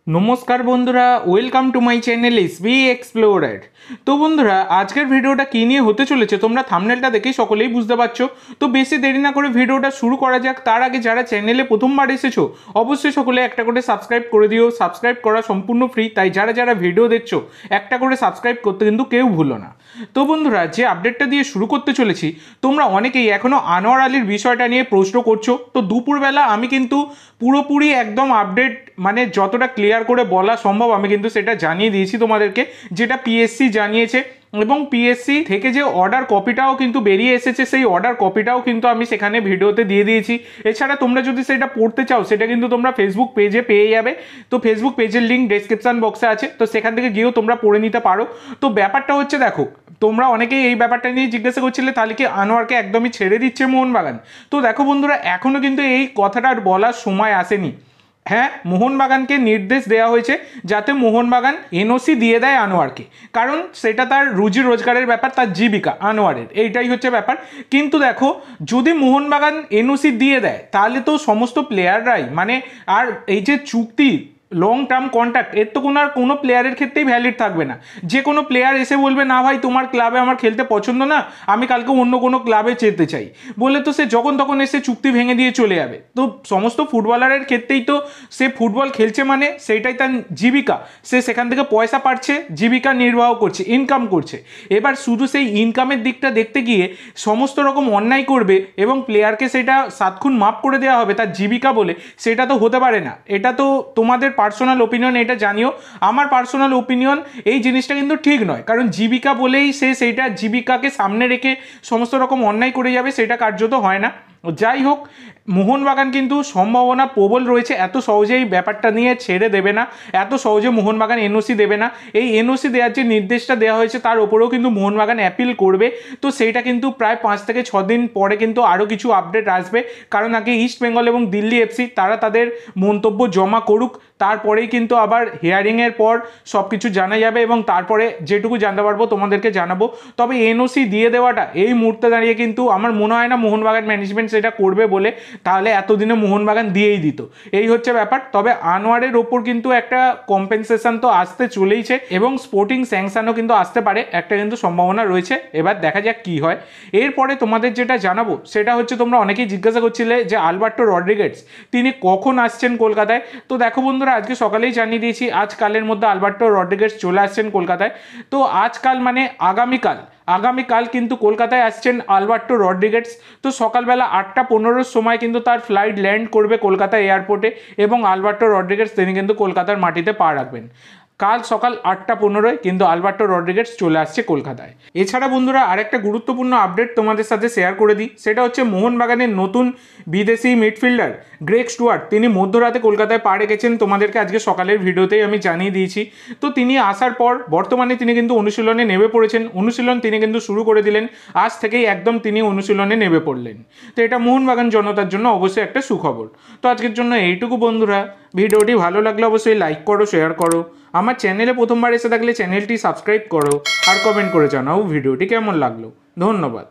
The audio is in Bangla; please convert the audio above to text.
নমস্কার বন্ধুরা, welcome to my channel SB explorer. তো বন্ধুরা, আজকের ভিডিওটা কী নিয়ে হতে চলেছে তোমরা থাম্বনেলটা দেখেই সকলেই বুঝতে পারছো। তো বেশি দেরি না করে ভিডিওটা শুরু করা যাক। তার আগে যারা চ্যানেলে প্রথমবার এসেছো অবশ্যই সকলে একটা করে সাবস্ক্রাইব করে দিও। সাবস্ক্রাইব করা সম্পূর্ণ ফ্রি, তাই যারা যারা ভিডিও দেখছো একটা করে সাবস্ক্রাইব করতে কিন্তু কেউ ভুলো না। তো বন্ধুরা, যে আপডেটটা দিয়ে শুরু করতে চলেছি, তোমরা অনেকেই এখনও আনোয়ার আলীর বিষয়টা নিয়ে প্রশ্ন করছো। তো দুপুরবেলা আমি কিন্তু পুরোপুরি একদম আপডেট মানে যতটা ক্লিয়ার করে বলা সম্ভব আমি কিন্তু সেটা জানিয়ে দিয়েছি তোমাদেরকে, যেটা পিএসসি জানিয়েছে। এবং পিএসসি থেকে যে অর্ডার কপিটাও কিন্তু বেরিয়ে এসেছে, সেই অর্ডার কপিটাও কিন্তু আমি সেখানে ভিডিওতে দিয়ে দিয়েছি। এছাড়া তোমরা যদি সেটা পড়তে চাও সেটা কিন্তু তোমরা ফেসবুক পেজে পেয়ে যাবে। তো ফেসবুক পেজের লিঙ্ক ডেসক্রিপশন বক্সে আছে, তো সেখান থেকে গিয়েও তোমরা পড়ে নিতে পারো। তো ব্যাপারটা হচ্ছে, দেখো, তোমরা অনেকেই এই ব্যাপারটা নিয়ে জিজ্ঞাসা করছিলে তাহলে কি আনোয়ারকে একদমই ছেড়ে দিচ্ছে মোহনবাগান। তো দেখো বন্ধুরা, এখনও কিন্তু এই কথাটা বলার সময় আসেনি। হ্যাঁ, মোহনবাগানকে নির্দেশ দেওয়া হয়েছে যাতে মোহনবাগান এনওসি দিয়ে দেয় আনোয়ারকে, কারণ সেটা তার রুজি রোজগারের ব্যাপার, তার জীবিকা আনোয়ারের, এইটাই হচ্ছে ব্যাপার। কিন্তু দেখো, যদি মোহনবাগান এনওসি দিয়ে দেয় তাহলে তো সমস্ত প্লেয়াররাই মানে আর এই যে চুক্তি লং টার্ম কন্ট্রাক্ট, এর তো কোনো প্লেয়ারের ক্ষেত্রেই ভ্যালিড থাকবে না। যে কোনো প্লেয়ার এসে বলবে না ভাই তোমার ক্লাবে আমার খেলতে পছন্দ না, আমি কালকে অন্য কোনো ক্লাবে যেতে চাই বলে, তো সে যখন তখন এসে চুক্তি ভেঙে দিয়ে চলে যাবে। তো সমস্ত ফুটবলারের ক্ষেত্রেই তো সে ফুটবল খেলছে মানে সেইটাই তার জীবিকা, সে সেখান থেকে পয়সা পাচ্ছে, জীবিকা নির্বাহ করছে, ইনকাম করছে। এবার শুধু সেই ইনকামের দিকটা দেখতে গিয়ে সমস্ত রকম অন্যায় করবে এবং প্লেয়ারকে সেটা সাতক্ষণ মাপ করে দেওয়া হবে তার জীবিকা বলে, সেটা তো হতে পারে না। এটা তো তোমাদের পার্সোনাল ওপিনিয়ন, এটা জানিও। আমার পার্সোনাল ওপিনিয়ন, এই জিনিসটা কিন্তু ঠিক নয়, কারণ জীবিকা বলেই সে সেইটা জীবিকাকে সামনে রেখে সমস্ত রকম অন্যায় করে যাবে, সেটা কার্যত হয় না। যাই হোক, মোহনবাগান কিন্তু সম্ভাবনা প্রবল রয়েছে, এত সহজেই ব্যাপারটা নিয়ে ছেড়ে দেবে না, এত সহজে মোহনবাগান এনওসি দেবে না। এই এনওসি দেওয়ার যে নির্দেশটা দেওয়া হয়েছে তার ওপরেও কিন্তু মোহনবাগান অ্যাপিল করবে। তো সেইটা কিন্তু প্রায় 5 থেকে 6 দিন পরে কিন্তু আরও কিছু আপডেট আসবে, কারণ আগে ইস্ট বেঙ্গল এবং দিল্লি এফসি তারা তাদের মন্তব্য জমা করুক, তারপরেই কিন্তু আবার হিয়ারিংয়ের পর সব কিছু জানা যাবে এবং তারপরে যেটুকু জানতে পারবো তোমাদেরকে জানাবো। তবে এনওসি দিয়ে দেওয়াটা এই মুহূর্তে দাঁড়িয়ে কিন্তু আমার মনে হয় না মোহনবাগান ম্যানেজমেন্ট সেটা করবে বলে, তাহলে এতদিনে মোহনবাগান দিয়েই দিত, এই হচ্ছে ব্যাপার। তবে আনোয়ারের ওপর কিন্তু একটা কম্পেনসেশন তো আসতে চলেইছে এবং স্পোর্টিং স্যাংশনও কিন্তু আসতে পারে, একটা কিন্তু সম্ভাবনা রয়েছে। এবার দেখা যাক কি হয়। এরপরে তোমাদের যেটা জানাবো সেটা হচ্ছে, তোমরা অনেকেই জিজ্ঞাসা করছিলে যে আলবার্টো রড্রিগেজ তিনি কখন আসছেন কলকাতায়। তো দেখো বন্ধুরা, আজকে সকালেই জানিয়ে দিয়েছি আজকালের মধ্যে আলবার্টো রড্রিগেজ চলে আসছেন কলকাতায়। তো আজকাল মানে আগামীকাল কিন্তু কলকাতায় আসছেন আলবার্টো রড্রিগেজ। তো সকালবেলা 8:15 সময় কিন্তু তার ফ্লাইট ল্যান্ড করবে কলকাতা এয়ারপোর্টে এবং আলবার্টো রড্রিগেজ তিনি কিন্তু কলকাতার মাটিতে পা রাখবেন। কাল সকাল 8:15 কিন্তু আলবার্টো রড্রিগেজ চলে আসছে কলকাতায়। এছাড়া বন্ধুরা, আরেকটা গুরুত্বপূর্ণ আপডেট তোমাদের সাথে শেয়ার করে দিই, সেটা হচ্ছে মোহনবাগানের নতুন বিদেশি মিডফিল্ডার গ্রেগ স্টুয়ার্ট তিনি মধ্যরাতে কলকাতায় পা রেখেছেন। তোমাদেরকে আজকে সকালের ভিডিওতেই আমি জানিয়ে দিয়েছি। তো তিনি আসার পর বর্তমানে তিনি কিন্তু অনুশীলনে নেমে পড়েছেন, অনুশীলন তিনি কিন্তু শুরু করে দিলেন, আজ থেকেই একদম তিনি অনুশীলনে নেমে পড়লেন। তো এটা মোহনবাগান জনতার জন্য অবশ্যই একটা সুখবর। তো আজকের জন্য এইটুকু বন্ধুরা, ভিডিওটি ভালো লাগলে অবশ্যই লাইক করো, শেয়ার করো, আমার চ্যানেলে প্রথমবার এসে থাকলে চ্যানেলটি সাবস্ক্রাইব করো আর কমেন্ট করে জানাও ভিডিওটি কেমন লাগলো। ধন্যবাদ।